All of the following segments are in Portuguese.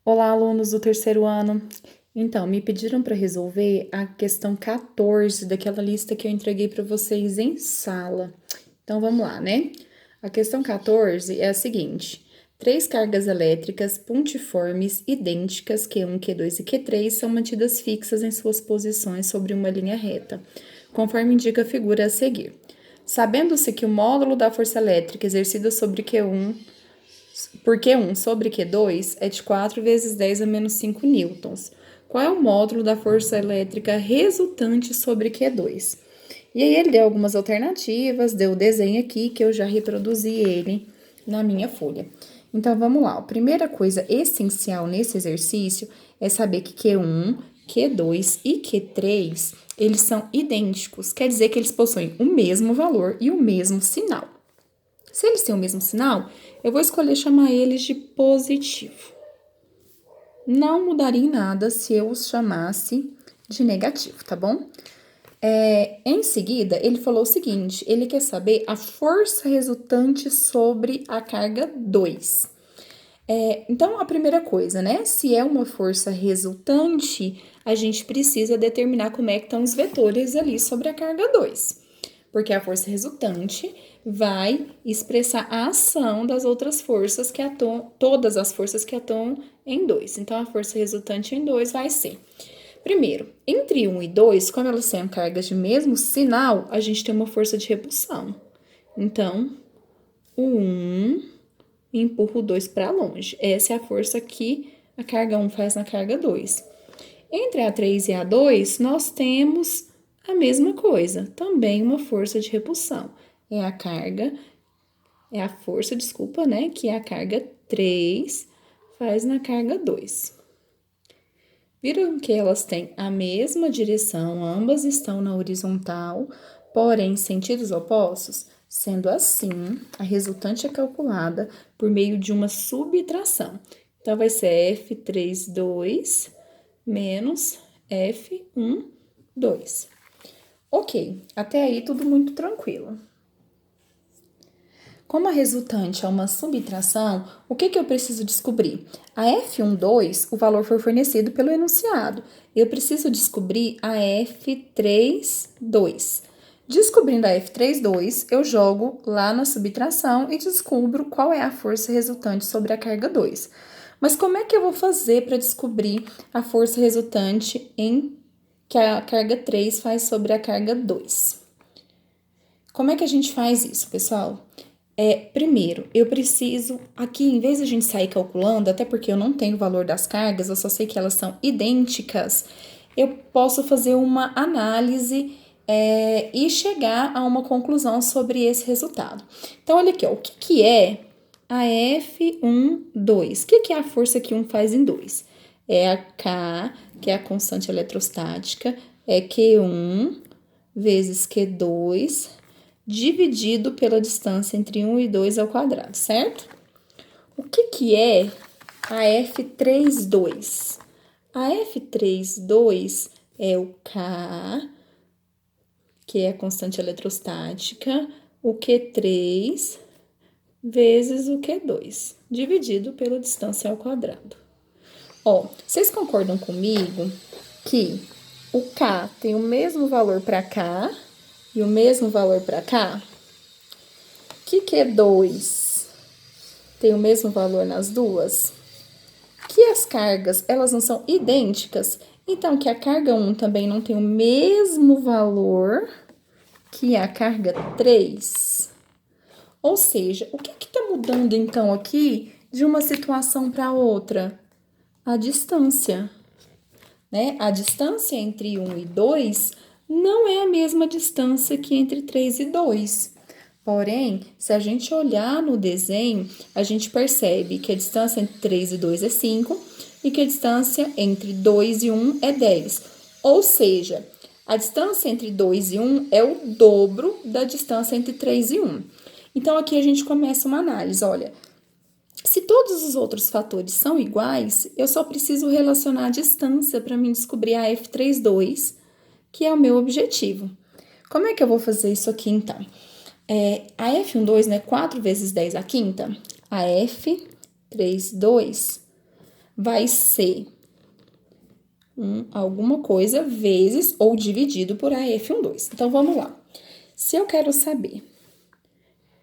Olá, alunos do terceiro ano. Então, me pediram para resolver a questão 14 daquela lista que eu entreguei para vocês em sala. Então, vamos lá, né? A questão 14 é a seguinte: três cargas elétricas pontiformes idênticas, Q1, Q2 e Q3, são mantidas fixas em suas posições sobre uma linha reta, conforme indica a figura a seguir. Sabendo-se que o módulo da força elétrica exercida sobre Q1 por Q1 sobre Q2 é de 4 vezes 10 a menos 5 newtons. Qual é o módulo da força elétrica resultante sobre Q2? E aí ele deu algumas alternativas, deu o desenho aqui que eu já reproduzi ele na minha folha. Então vamos lá, a primeira coisa essencial nesse exercício é saber que Q1, Q2 e Q3, eles são idênticos, quer dizer que eles possuem o mesmo valor e o mesmo sinal. Se eles têm o mesmo sinal, eu vou escolher chamar eles de positivo. Não mudaria em nada se eu os chamasse de negativo, tá bom? Em seguida, ele falou o seguinte, ele quer saber a força resultante sobre a carga 2. Então, a primeira coisa, né? Se é uma força resultante, a gente precisa determinar como é que estão os vetores ali sobre a carga 2. Porque a força resultante vai expressar a ação das outras forças que atuam, todas as forças que atuam em 2. Então, a força resultante em 2 vai ser, primeiro, entre 1 e 2, como elas têm cargas de mesmo sinal, a gente tem uma força de repulsão. Então, o 1 empurra o 2 para longe. Essa é a força que a carga 1 faz na carga 2. Entre a 3 e a 2, nós temos a mesma coisa, também uma força de repulsão. É a força, né, que a carga 3 faz na carga 2. Viram que elas têm a mesma direção, ambas estão na horizontal, porém em sentidos opostos? Sendo assim, a resultante é calculada por meio de uma subtração. Então, vai ser F32 menos F12. Ok, até aí tudo muito tranquilo. Como a resultante é uma subtração, o que eu preciso descobrir? A F12, o valor foi fornecido pelo enunciado. Eu preciso descobrir a F32. Descobrindo a F32, eu jogo lá na subtração e descubro qual é a força resultante sobre a carga 2. Mas como é que eu vou fazer para descobrir a força resultante que a carga 3 faz sobre a carga 2? Como é que a gente faz isso, pessoal? Primeiro, eu preciso, aqui, em vez de a gente sair calculando, até porque eu não tenho o valor das cargas, eu só sei que elas são idênticas, eu posso fazer uma análise e chegar a uma conclusão sobre esse resultado. Então, olha aqui, ó, o que é a F12? O que é a força que 1 faz em 2? É a K, que é a constante eletrostática, é Q1 vezes Q2 dividido pela distância entre 1 e 2 ao quadrado, certo? O que é a F32? A F32 é o K, que é a constante eletrostática, o Q3 vezes o Q2, dividido pela distância ao quadrado. Ó, vocês concordam comigo que o K tem o mesmo valor para cá e o mesmo valor para cá? Que 2 tem o mesmo valor nas duas? Que as cargas, elas não são idênticas? Então, que a carga 1 também não tem o mesmo valor que a carga 3? Ou seja, o que está mudando, então, aqui de uma situação para outra? A distância, né? A distância entre 1 e 2 não é a mesma distância que entre 3 e 2. Porém, se a gente olhar no desenho, a gente percebe que a distância entre 3 e 2 é 5 e que a distância entre 2 e 1 é 10. Ou seja, a distância entre 2 e 1 é o dobro da distância entre 3 e 1. Então, aqui a gente começa uma análise. Olha, se todos os outros fatores são iguais, eu só preciso relacionar a distância para mim descobrir a F32, que é o meu objetivo. Como é que eu vou fazer isso aqui, então? A F12, né, 4 vezes 10 à quinta, a F32 vai ser alguma coisa vezes ou dividido por AF12. Então, vamos lá. Se eu quero saber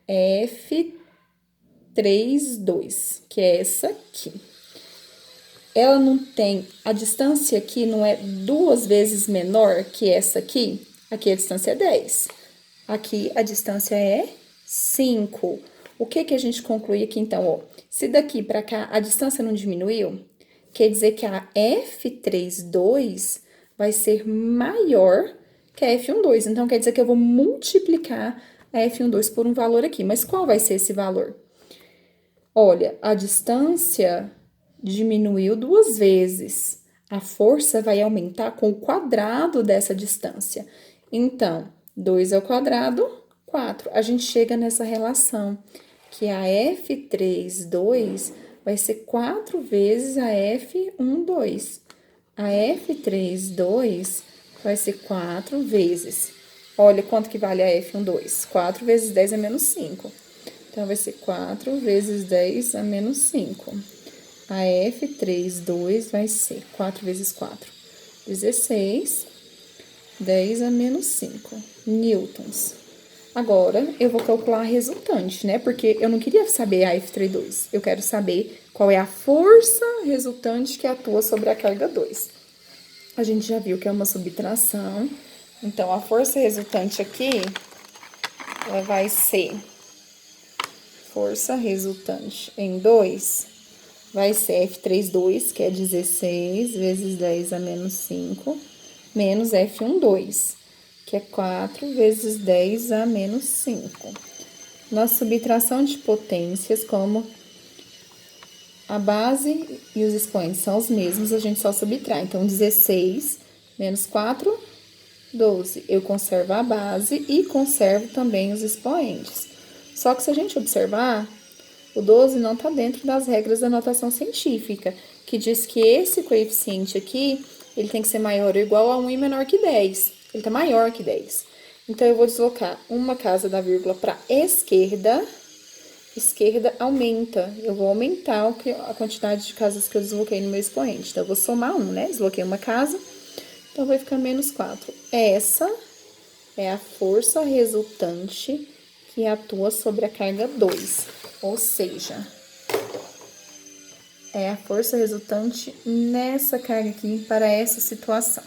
F32, que é essa aqui, ela não tem, a distância aqui não é 2 vezes menor que essa aqui? Aqui a distância é 10. Aqui a distância é 5. O que que a gente conclui aqui, então, ó? Se daqui para cá a distância não diminuiu, quer dizer que a F32 vai ser maior que a F12. Então, quer dizer que eu vou multiplicar a F12 por um valor aqui. Mas qual vai ser esse valor? Olha, a distância diminuiu 2 vezes. A força vai aumentar com o quadrado dessa distância. Então, 2 ao quadrado, 4. A gente chega nessa relação, que a F32 vai ser 4 vezes a F12. A F32 vai ser 4 vezes. Olha quanto que vale a F12. 4 vezes 10 é menos 5. Então, vai ser 4 vezes 10 a menos 5. A F32 vai ser 4 vezes 4, 16, 10 a menos 5 newtons. Agora, eu vou calcular a resultante, né? Porque eu não queria saber a F32, eu quero saber qual é a força resultante que atua sobre a carga 2. A gente já viu que é uma subtração, então, a força resultante aqui, ela vai ser força resultante em 2, vai ser F32, que é 16 vezes 10 a menos 5, menos F12, que é 4 vezes 10 a menos 5. Na subtração de potências, como a base e os expoentes são os mesmos, a gente só subtrai. Então, 16 menos 4, 12. Eu conservo a base e conservo também os expoentes. Só que se a gente observar, o 12 não está dentro das regras da notação científica, que diz que esse coeficiente aqui, ele tem que ser maior ou igual a 1 e menor que 10. Ele está maior que 10. Então, eu vou deslocar uma casa da vírgula para a esquerda. Esquerda aumenta. Eu vou aumentar a quantidade de casas que eu desloquei no meu expoente. Então, eu vou somar 1, né? Desloquei uma casa, então vai ficar menos 4. Essa é a força resultante que atua sobre a carga 2, ou seja, é a força resultante nessa carga aqui para essa situação.